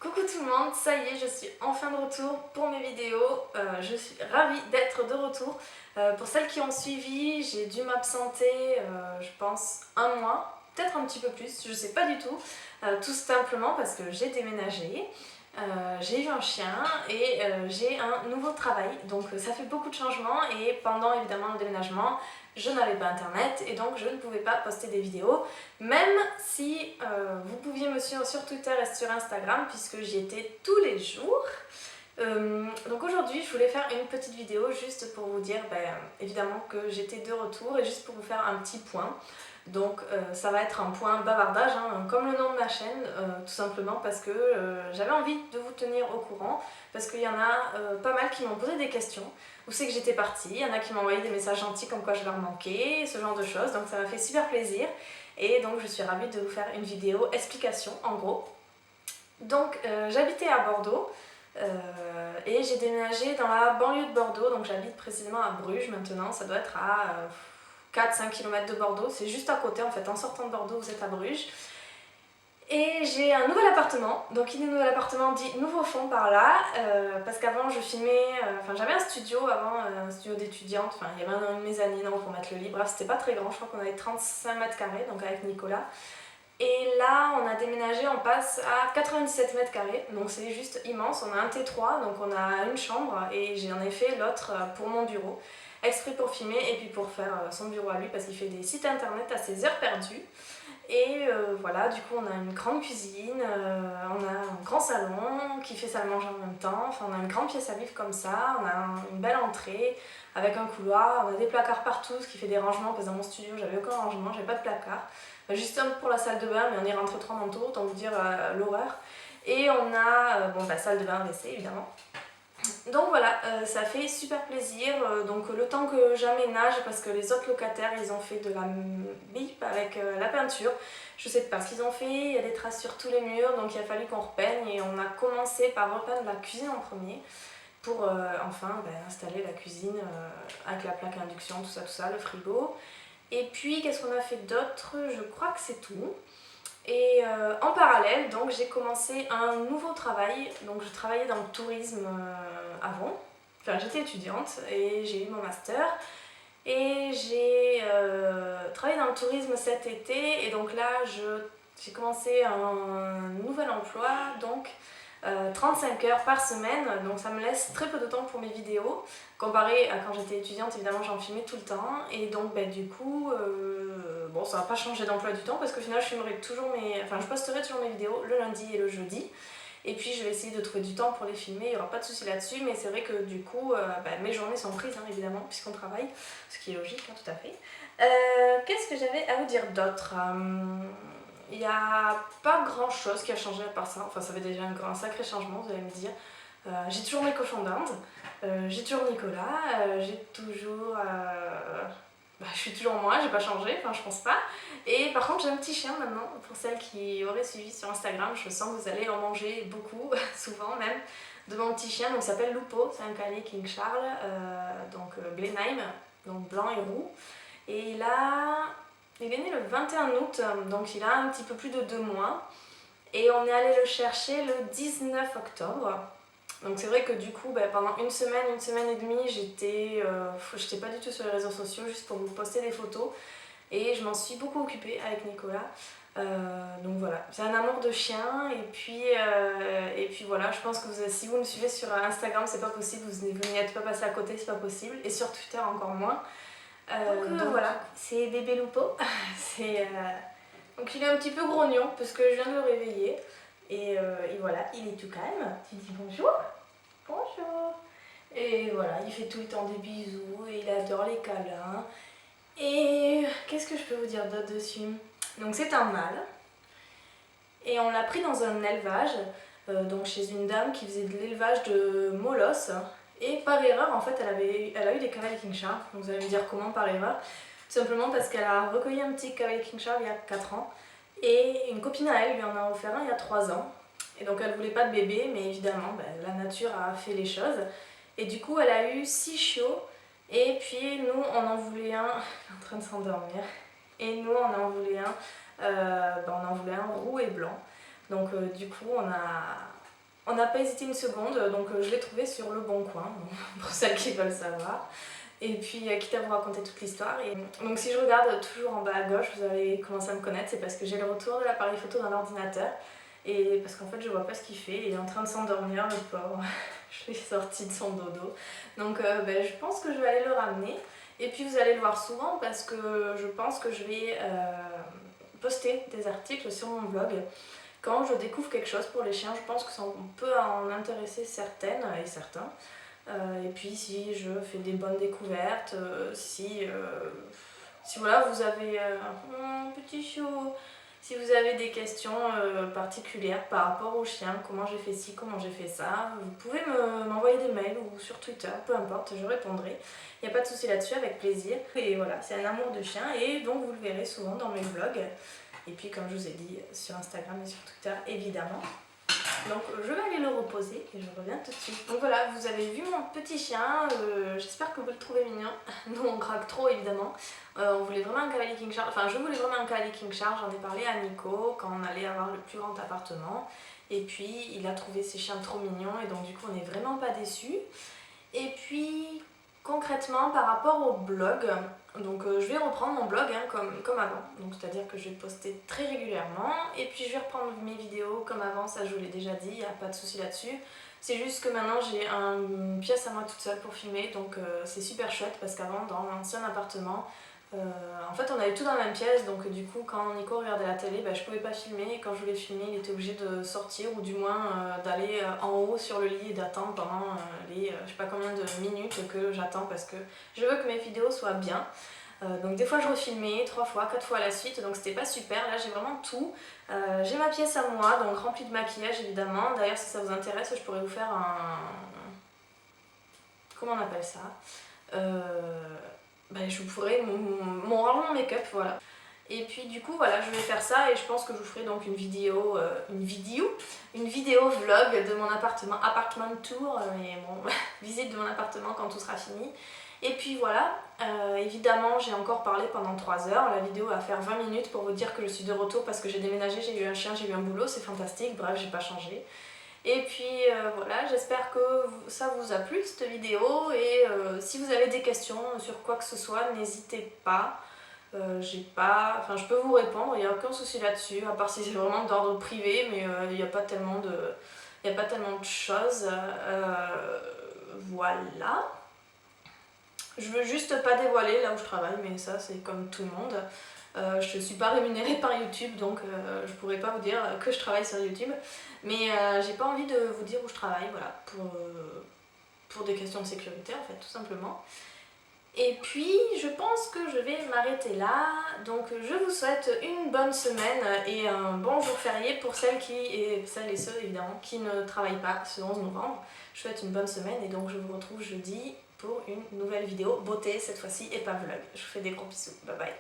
Coucou tout le monde, ça y est, je suis enfin de retour pour mes vidéos. Je suis ravie d'être de retour. Pour celles qui ont suivi, j'ai dû m'absenter, je pense, un mois, peut-être un petit peu plus, je sais pas du tout. Tout simplement parce que j'ai déménagé, j'ai eu un chien et j'ai un nouveau travail. Donc ça fait beaucoup de changements et pendant évidemment le déménagement, je n'avais pas internet et donc je ne pouvais pas poster des vidéos, même si vous pouviez me suivre sur Twitter et sur Instagram puisque j'y étais tous les jours. Donc aujourd'hui je voulais faire une petite vidéo juste pour vous dire évidemment que j'étais de retour et juste pour vous faire un petit point. Donc ça va être un point bavardage, hein, comme le nom de ma chaîne, tout simplement parce que j'avais envie de vous tenir au courant, parce qu'il y en a pas mal qui m'ont posé des questions, où c'est que j'étais partie, il y en a qui m'ont envoyé des messages gentils comme quoi je leur manquais, ce genre de choses, donc ça m'a fait super plaisir, et donc je suis ravie de vous faire une vidéo explication en gros. Donc j'habitais à Bordeaux, et j'ai déménagé dans la banlieue de Bordeaux, donc j'habite précisément à Bruges maintenant, ça doit être à 4-5 km de Bordeaux, c'est juste à côté en fait, en sortant de Bordeaux vous êtes à Bruges. Et j'ai un nouvel appartement, donc qui dit nouvel appartement dit nouveau fond par là, parce qu'avant je filmais, j'avais un studio avant, un studio d'étudiante, il y avait une mezzanine pour mettre le lit, bref c'était pas très grand, je crois qu'on avait 35 mètres carrés, donc avec Nicolas. Et là on a déménagé, on passe à 97 mètres carrés, donc c'est juste immense, on a un T3, donc on a une chambre et j'en ai fait l'autre pour mon bureau, exprès pour filmer et puis pour faire son bureau à lui parce qu'il fait des sites internet à ses heures perdues. Et voilà, du coup on a une grande cuisine, on a un grand salon qui fait salle à manger en même temps, on a une grande pièce à vivre comme ça, on a une belle entrée avec un couloir, on a des placards partout, ce qui fait des rangements parce que dans mon studio j'avais aucun rangement, j'avais pas de placard. Juste un pour la salle de bain, mais on y rentre 3 manteaux, autant vous dire l'horreur. Et on a salle de bain, WC évidemment. Donc voilà, ça fait super plaisir, donc le temps que j'aménage, parce que les autres locataires ils ont fait de la bip avec la peinture, je sais pas ce qu'ils ont fait, il y a des traces sur tous les murs, donc il a fallu qu'on repeigne et on a commencé par repeindre la cuisine en premier pour installer la cuisine avec la plaque à induction, tout ça, le frigo. Et puis qu'est-ce qu'on a fait d'autre? Je crois que c'est tout. Et en parallèle, donc j'ai commencé un nouveau travail. Donc je travaillais dans le tourisme avant. J'étais étudiante et j'ai eu mon master. Et j'ai travaillé dans le tourisme cet été. Et donc là, j'ai commencé un nouvel emploi. Donc 35 heures par semaine, donc ça me laisse très peu de temps pour mes vidéos, comparé à quand j'étais étudiante, évidemment j'en filmais tout le temps, et donc du coup, ça va pas changer d'emploi du temps, parce qu'au final je posterai toujours mes vidéos le lundi et le jeudi, et puis je vais essayer de trouver du temps pour les filmer, il n'y aura pas de souci là-dessus, mais c'est vrai que du coup, mes journées sont prises, évidemment, puisqu'on travaille, ce qui est logique, tout à fait. Qu'est-ce que j'avais à vous dire d'autre? Il n'y a pas grand chose qui a changé à part ça, ça fait déjà un sacré changement, vous allez me dire. J'ai toujours mes cochons d'Inde, j'ai toujours Nicolas, j'ai toujours... je suis toujours moi, j'ai pas changé, je pense pas. Et par contre j'ai un petit chien maintenant, pour celles qui auraient suivi sur Instagram, je sens que vous allez en manger beaucoup, souvent même, de mon petit chien, donc il s'appelle Lupo, c'est un canier King Charles, Blenheim, donc blanc et roux. Et là... Il est né le 21 août, donc il a un petit peu plus de 2 mois. Et on est allé le chercher le 19 octobre. Donc c'est vrai que du coup, pendant une semaine et demie, j'étais pas du tout sur les réseaux sociaux, juste pour vous poster des photos. Et je m'en suis beaucoup occupée avec Nicolas. Donc voilà, c'est un amour de chien. Et puis voilà, je pense que si vous me suivez sur Instagram, c'est pas possible, vous n'y êtes pas passé à côté, c'est pas possible. Et sur Twitter, encore moins. Donc voilà, c'est bébé Lupo. Donc il est un petit peu grognon parce que je viens de le réveiller. Et voilà, il est tout calme. Tu dis bonjour. Bonjour. Et voilà, il fait tout le temps des bisous et il adore les câlins. Et qu'est-ce que je peux vous dire d'autre dessus? Donc c'est un mâle. Et on l'a pris dans un élevage, donc chez une dame qui faisait de l'élevage de molosses. Et par erreur, en fait, elle a eu des cavaliers King Charles. Donc vous allez me dire comment par erreur? Tout simplement parce qu'elle a recueilli un petit cavalier King Charles il y a 4 ans. Et une copine à elle lui en a offert un il y a 3 ans. Et donc elle voulait pas de bébé, mais évidemment, la nature a fait les choses. Et du coup, elle a eu 6 chiots. Et puis nous, on en voulait un... Elle est en train de s'endormir. Et nous, on en voulait un roux et blanc. Donc du coup, on a On n'a pas hésité une seconde, donc je l'ai trouvé sur Le Bon Coin, pour celles qui veulent savoir. Et puis quitte à vous raconter toute l'histoire. Donc si je regarde toujours en bas à gauche, vous allez commencer à me connaître, c'est parce que j'ai le retour de l'appareil photo dans l'ordinateur. Et parce qu'en fait je vois pas ce qu'il fait, il est en train de s'endormir le pauvre. Je l'ai sorti de son dodo. Donc je pense que je vais aller le ramener. Et puis vous allez le voir souvent parce que je pense que je vais poster des articles sur mon blog. Quand je découvre quelque chose pour les chiens, je pense que ça peut en intéresser certaines et certains. Et puis si je fais des bonnes découvertes, si voilà, vous avez un petit chou, si vous avez des questions particulières par rapport aux chiens, comment j'ai fait ci, comment j'ai fait ça, vous pouvez m'envoyer des mails ou sur Twitter, peu importe, je répondrai. Il n'y a pas de souci là-dessus, avec plaisir. Et voilà, c'est un amour de chien et donc vous le verrez souvent dans mes vlogs. Et puis comme je vous ai dit, sur Instagram et sur Twitter évidemment. Donc je vais aller le reposer et je reviens tout de suite. Donc voilà, vous avez vu mon petit chien, j'espère que vous le trouvez mignon. Nous on craque trop évidemment. On voulait vraiment un cavalier King Charles, enfin je voulais vraiment un cavalier King Charles, j'en ai parlé à Nico quand on allait avoir le plus grand appartement. Et puis il a trouvé ses chiens trop mignons et donc du coup on n'est vraiment pas déçus. Et puis concrètement par rapport au blog, donc je vais reprendre mon blog comme avant, donc c'est-à-dire que je vais poster très régulièrement et puis je vais reprendre mes vidéos comme avant, ça je vous l'ai déjà dit, il n'y a pas de souci là-dessus. C'est juste que maintenant j'ai une pièce à moi toute seule pour filmer, donc c'est super chouette parce qu'avant dans l'ancien appartement, en fait on avait tout dans la même pièce, donc du coup quand Nico regardait la télé, je pouvais pas filmer et quand je voulais filmer il était obligé de sortir ou du moins d'aller en haut sur le lit et d'attendre pendant les je sais pas combien de minutes que j'attends parce que je veux que mes vidéos soient bien. Donc des fois je refilmais 3 fois, 4 fois à la suite, donc c'était pas super. Là j'ai vraiment tout. J'ai ma pièce à moi, donc remplie de maquillage évidemment. D'ailleurs si ça vous intéresse, je pourrais vous faire un... Comment on appelle ça, je vous ferai mon rangement make-up, voilà. Et puis du coup voilà, je vais faire ça et je pense que je vous ferai donc une vidéo vlog de mon appartement tour, et bon, visite de mon appartement quand tout sera fini. Et puis voilà, évidemment j'ai encore parlé pendant 3 heures, la vidéo va faire 20 minutes pour vous dire que je suis de retour parce que j'ai déménagé, j'ai eu un chien, j'ai eu un boulot, c'est fantastique, bref j'ai pas changé. Et puis voilà, j'espère que ça vous a plu cette vidéo et si vous avez des questions sur quoi que ce soit, n'hésitez pas. Je peux vous répondre, il n'y a aucun souci là-dessus, à part si c'est vraiment d'ordre privé, mais il n'y a pas tellement de choses. Voilà. Je veux juste pas dévoiler là où je travaille, mais ça c'est comme tout le monde. Je suis pas rémunérée par YouTube, donc je pourrais pas vous dire que je travaille sur YouTube. Mais j'ai pas envie de vous dire où je travaille, voilà, pour des questions de sécurité en fait, tout simplement. Et puis je pense que je vais m'arrêter là, donc je vous souhaite une bonne semaine et un bon jour férié pour celles et ceux évidemment qui ne travaillent pas ce 11 novembre. Je vous souhaite une bonne semaine et donc je vous retrouve jeudi pour une nouvelle vidéo beauté cette fois-ci et pas vlog. Je vous fais des gros bisous, bye bye.